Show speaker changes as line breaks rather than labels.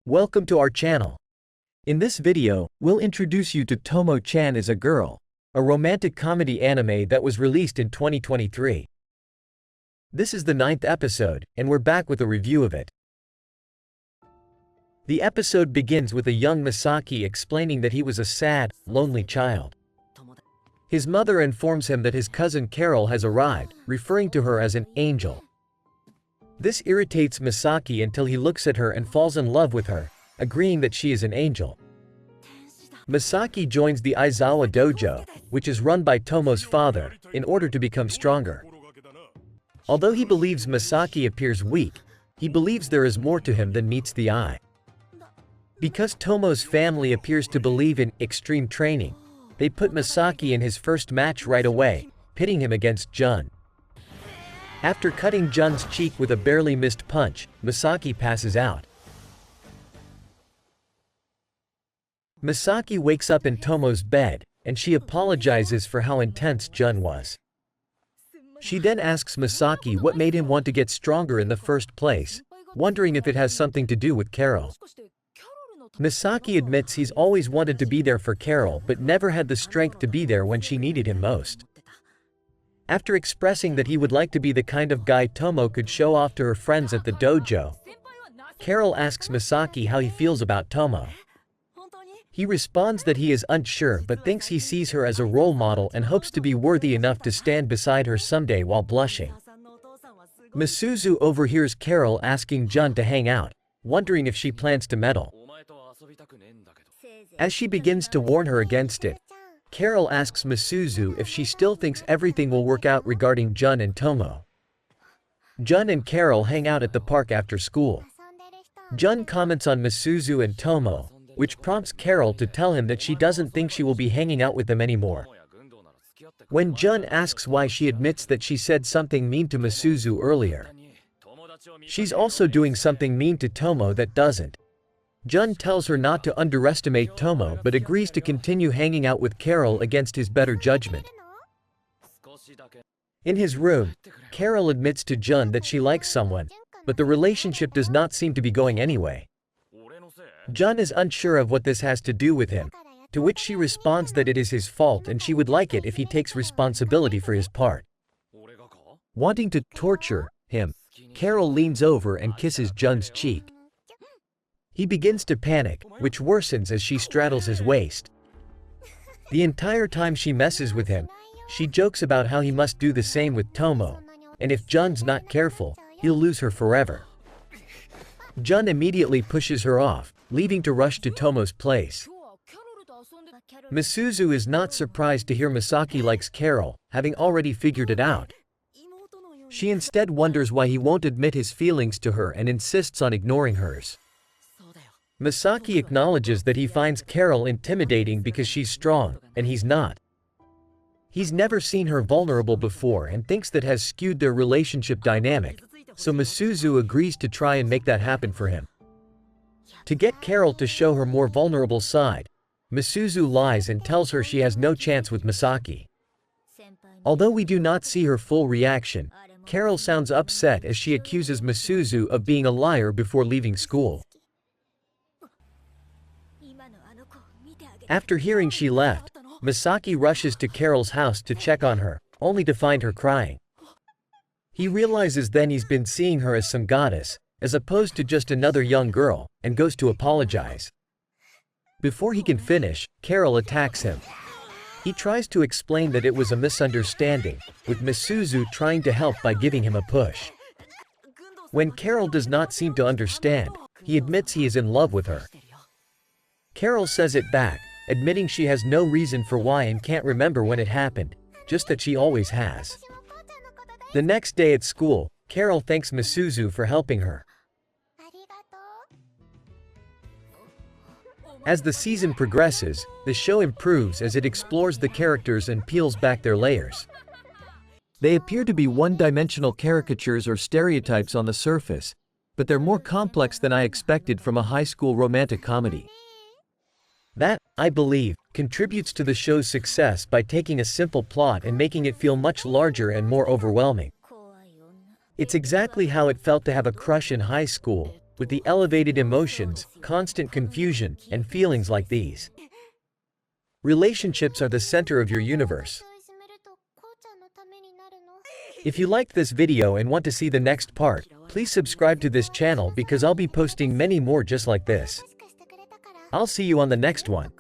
Welcome to our channel. In this video, we'll introduce you to Tomo-chan as a Girl, a romantic comedy anime that was released in 2023. This is the 9th episode, and we're back with a review of it. The episode begins with a young Misaki explaining that he was a sad, lonely child. His mother informs him that his cousin Carol has arrived, referring to her as an angel. This irritates Misaki until he looks at her and falls in love with her, agreeing that she is an angel. Misaki joins the Aizawa dojo, which is run by Tomo's father, in order to become stronger. Although he believes Misaki appears weak, he believes there is more to him than meets the eye. Because Tomo's family appears to believe in extreme training, they put Misaki in his first match right away, pitting him against Jun. After cutting Jun's cheek with a barely missed punch, Misaki passes out. Misaki wakes up in Tomo's bed, and she apologizes for how intense Jun was. She then asks Misaki what made him want to get stronger in the first place, wondering if it has something to do with Carol. Misaki admits he's always wanted to be there for Carol but never had the strength to be there when she needed him most. After expressing that he would like to be the kind of guy Tomo could show off to her friends at the dojo, Carol asks Misaki how he feels about Tomo. He responds that he is unsure but thinks he sees her as a role model and hopes to be worthy enough to stand beside her someday while blushing. Misuzu overhears Carol asking Jun to hang out, wondering if she plans to meddle. As she begins to warn her against it, Carol asks Misuzu if she still thinks everything will work out regarding Jun and Tomo. Jun and Carol hang out at the park after school. Jun comments on Misuzu and Tomo, which prompts Carol to tell him that she doesn't think she will be hanging out with them anymore. When Jun asks why, she admits that she said something mean to Misuzu earlier. She's also doing something mean to Tomo that doesn't. Jun tells her not to underestimate Tomo but agrees to continue hanging out with Carol against his better judgment. In his room, Carol admits to Jun that she likes someone, but the relationship does not seem to be going anyway. Jun is unsure of what this has to do with him, to which she responds that it is his fault and she would like it if he takes responsibility for his part. Wanting to torture him, Carol leans over and kisses Jun's cheek. He begins to panic, which worsens as she straddles his waist. The entire time she messes with him, she jokes about how he must do the same with Tomo, and if Jun's not careful, he'll lose her forever. Jun immediately pushes her off, leaving to rush to Tomo's place. Misuzu is not surprised to hear Misaki likes Carol, having already figured it out. She instead wonders why he won't admit his feelings to her and insists on ignoring hers. Misaki acknowledges that he finds Carol intimidating because she's strong, and he's not. He's never seen her vulnerable before and thinks that has skewed their relationship dynamic, so Misuzu agrees to try and make that happen for him. To get Carol to show her more vulnerable side, Misuzu lies and tells her she has no chance with Misaki. Although we do not see her full reaction, Carol sounds upset as she accuses Misuzu of being a liar before leaving school. After hearing she left, Misaki rushes to Carol's house to check on her, only to find her crying. He realizes then he's been seeing her as some goddess, as opposed to just another young girl, and goes to apologize. Before he can finish, Carol attacks him. He tries to explain that it was a misunderstanding, with Misuzu trying to help by giving him a push. When Carol does not seem to understand, he admits he is in love with her. Carol says it back, admitting she has no reason for why and can't remember when it happened, just that she always has. The next day at school, Carol thanks Misuzu for helping her. As the season progresses, the show improves as it explores the characters and peels back their layers. They appear to be one-dimensional caricatures or stereotypes on the surface, but they're more complex than I expected from a high school romantic comedy. That, I believe, contributes to the show's success by taking a simple plot and making it feel much larger and more overwhelming. It's exactly how it felt to have a crush in high school, with the elevated emotions, constant confusion, and feelings like these. Relationships are the center of your universe. If you liked this video and want to see the next part, please subscribe to this channel because I'll be posting many more just like this. I'll see you on the next one.